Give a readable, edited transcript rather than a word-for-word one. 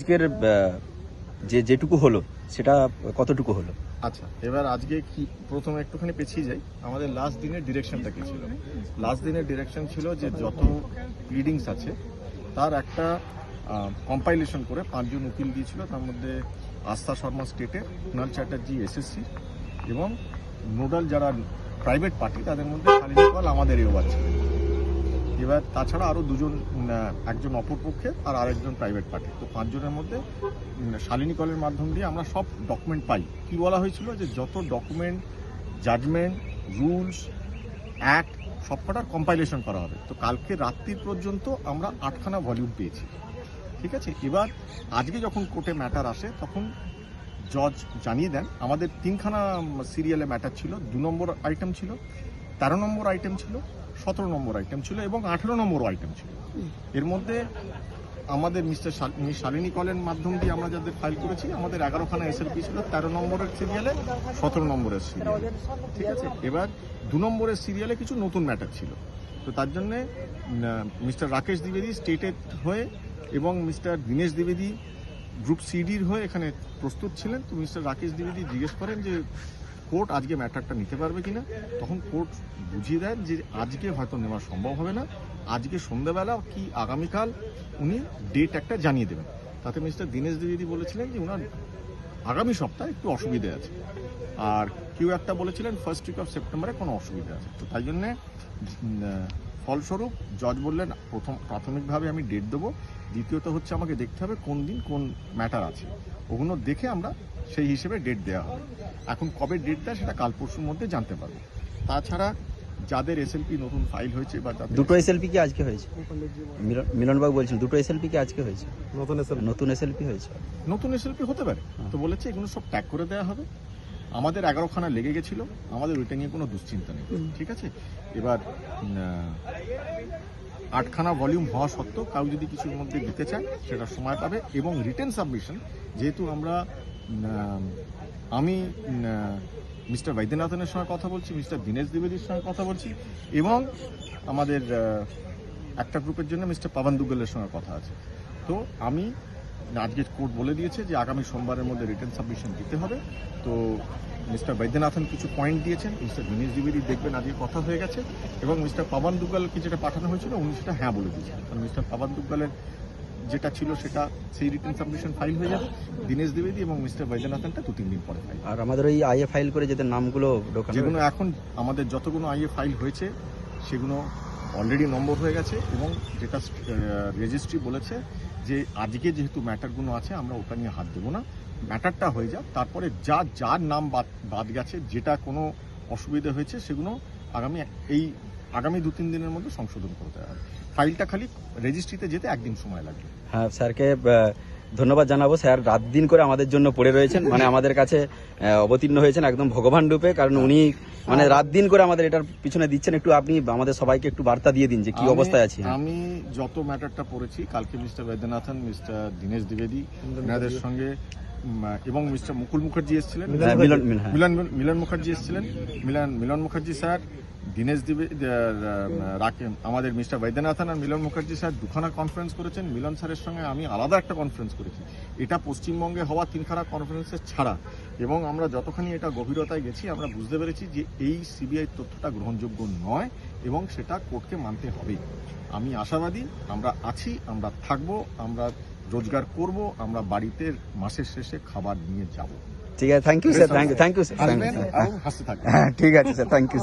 আজকের যেটুকু হলো সেটা কতটুকু হলো? আচ্ছা, এবার আজকে কি প্রথমে একটুখানি পেছিয়ে যাই। আমাদের লাস্ট দিনের ডিরেকশনটা কি ছিল? লাস্ট দিনের ডিরেকশন ছিল যে যত প্লিডিংস আছে তার একটা কম্পাইলেশন করে 5 জন উকিল দিয়েছিল। তার মধ্যে আস্থা শর্মা স্টেটের, কুণাল চ্যাটার্জি এসএসসি এবং নোডাল যারা প্রাইভেট পার্টি তাদের মধ্যে শালিনী কল আমাদের এবার ছিল। এবার তাছাড়া আরও দুজন, একজন অপরপক্ষে আর আরেকজন প্রাইভেট পার্টি। তো 5 জনের মধ্যে শালিনী কলের মাধ্যম দিয়ে আমরা সব ডকুমেন্ট পাই। কি বলা হয়েছিল যে যত ডকুমেন্ট, জাজমেন্ট, রুলস, অ্যাক্ট সবকটার কম্পাইলেশন করা হবে। তো কালকে রাত্রির পর্যন্ত আমরা 8খানা ভলিউম পেয়েছি। ঠিক আছে, এবার আজকে যখন কোর্টে ম্যাটার আসে তখন জজ জানিয়ে দেন আমাদের 3খানা সিরিয়ালে ম্যাটার ছিল। 2 নম্বর আইটেম ছিল, 13 নম্বর আইটেম ছিল, 17 নম্বর আইটেম ছিল এবং 18 নম্বর আইটেম ছিল। এর মধ্যে আমাদের শালিনী কলের মাধ্যম দিয়ে আমরা যাদের ফাইল করেছি আমাদের 11খানা এসএলপি ছিল 13 নম্বরের সিরিয়ালে, 17 নম্বরের সিরিয়ালে। ঠিক আছে, এবার 2 নম্বরের সিরিয়ালে কিছু নতুন ম্যাটার ছিল। তো তার জন্যে মিস্টার রাকেশ দ্বিবেদী স্টেটের হয়ে এবং মিস্টার দীনেশ দ্বিবেদী গ্রুপ সিডির হয়ে এখানে প্রস্তুত ছিলেন। তো মিস্টার রাকেশ দ্বিবেদী জিজ্ঞেস করেন যে কোর্ট আজকে ম্যাটারটা নিতে পারবে কিনা। তখন কোর্ট বুঝিয়ে দেন যে আজকে হয়তো নেওয়া সম্ভব হবে না, আজকে সন্ধ্যাবেলা কি আগামীকাল উনি ডেট একটা জানিয়ে দেবেন। তাতে মিস্টার দীনেশ দ্বিবেদী বলেছিলেন যে ওনার আগামী সপ্তাহে একটু অসুবিধে আছে, আর কেউ একটা বলেছিলেন ফার্স্ট উইক অফ সেপ্টেম্বরে কোনো অসুবিধা আছে। তো তাই জন্যে ফলস্বরূপ জজ বললেন প্রাথমিকভাবে আমি ডেট দেবো, দ্বিতীয়ত হচ্ছে আমাকে দেখতে হবে কোন দিন কোন ম্যাটার আছে, ওগুলো দেখে আমরা সেই হিসেবে ডেট দেওয়া হবে। এখন কবে ডেট দেয় সেটা কাল পরশুর মধ্যে জানতে পারবো। তাছাড়া যাদের এসএলপি নতুন ফাইল হয়েছে বা দুটো এসএলপি কি আজকে হয়েছে? মিলনবাবু বলছেন দুটো এসএলপি কি আজকে হয়েছে? নতুন এসএলপি হয়েছে। নতুন এসএলপি হতে পারে, তো বলেছে এগুলো সব ট্যাগ করে দেওয়া হবে। আমাদের 11খানা লেগে গেছিল, আমাদের ওইটা নিয়ে কোনো দুশ্চিন্তা নেই। ঠিক আছে, এবার 8খানা ভলিউম হওয়া সত্ত্বেও কাউ যদি কিছুর মধ্যে দিতে চায় সেটা সময় পাবে। এবং রিটেন সাবমিশন যেহেতু আমি মিস্টার বৈদ্যনাথনের সঙ্গে কথা বলছি, মিস্টার দীনেশ দ্বিবেদীর সঙ্গে কথা বলছি এবং আমাদের একটা গ্রুপের জন্য মিস্টার পাবন দুগ্গলের সঙ্গে কথা আছে। তো আমি আজকে কোর্ট বলে দিয়েছে যে আগামী সোমবারের মধ্যে রিটেন সাবমিশন দিতে হবে। তো মিস্টার বৈদ্যনাথন কিছু পয়েন্ট দিয়েছেন, মিস্টার দীনেশ দ্বিবেদী দেখবেন আজকে কথা হয়ে গেছে এবং মিস্টার পাবন দুগ্গলকে যেটা পাঠানো হয়েছিল উনি সেটা হ্যাঁ বলে দিয়েছেন। কারণ মিস্টার পাবন দুগ্গলের যেটা ছিল সেটা সেই রিটেন সাবমিশন ফাইল হয়ে যাবে। দীনেশ দ্বিবেদী এবং মিস্টার বৈদ্যনাথনটা 2-3 দিন পরে ফাইল। আর আমাদের ওই আইএ ফাইল করে যাদের নামগুলো যেগুলো এখন আমাদের যতগুলো আইএ ফাইল হয়েছে সেগুলো অলরেডি নম্বর হয়ে গেছে এবং যেটা রেজিস্ট্রি বলেছে যে আজকে যেহেতু ম্যাটারগুলো আছে আমরা ওটা নিয়ে হাত দেবো না, ম্যাটারটা হয়ে যাক, তারপরে যার নাম বাদ গেছে, যেটা কোনো অসুবিধা হয়েছে সেগুলো আগামী 2-3 দিনের মধ্যে সংশোধন করতে হবে। ফাইলটা খালি রেজিস্ট্রিতে যেতে একদিন সময় লাগবে। হ্যাঁ, স্যারকে ধন্যবাদ জানাবো। স্যার রাত দিন করে আমাদের জন্য পড়ে রয়েছেন, মানে আমাদের কাছে অবতীর্ণ হয়েছেন একদম ভগবান রূপে, কারণ উনি মানে রাত দিন করে আমাদের এটার পিছনে দিচ্ছেন। একটু আপনি আমাদের সবাইকে একটু বার্তা দিয়ে দিন যে কি অবস্থায় আছি। আমি যত ম্যাটারটা পড়েছি কালকে মিস্টার বৈদ্যনাথন, মিস্টার দীনেশ দ্বিবেদী এনাদের সঙ্গে এবং মিস্টার মুকুল মুখার্জি এসেছিলেন, মিলন মুখার্জি এসেছিলেন, মিলন মুখার্জি স্যার, দীনেশ দ্বিবেদী, আমাদের মিস্টার বৈদ্যনাথন আর মিলন মুখার্জি স্যার 2খানা কনফারেন্স করেছেন। মিলন স্যারের সঙ্গে আমি আলাদা একটা কনফারেন্স করেছি। এটা পশ্চিমবঙ্গে হওয়া 3খানা কনফারেন্সের ছাড়া। এবং আমরা যতখানি এটা গভীরতায় গেছি আমরা বুঝতে পেরেছি যে এই সিবিআই তথ্যটা গ্রহণযোগ্য নয় এবং সেটা কোর্টকে মানতে হবে। আমি আশাবাদী, আমরা আছি, আমরা থাকবো, আমরা রোজগার করব, আমরা বাড়িতে মাসের শেষে খাবার নিয়ে যাব। ঠিক আছে, thank you sir, thank you sir, হাসতে থাকবেন। ঠিক আছে স্যার, থ্যাংক ইউ।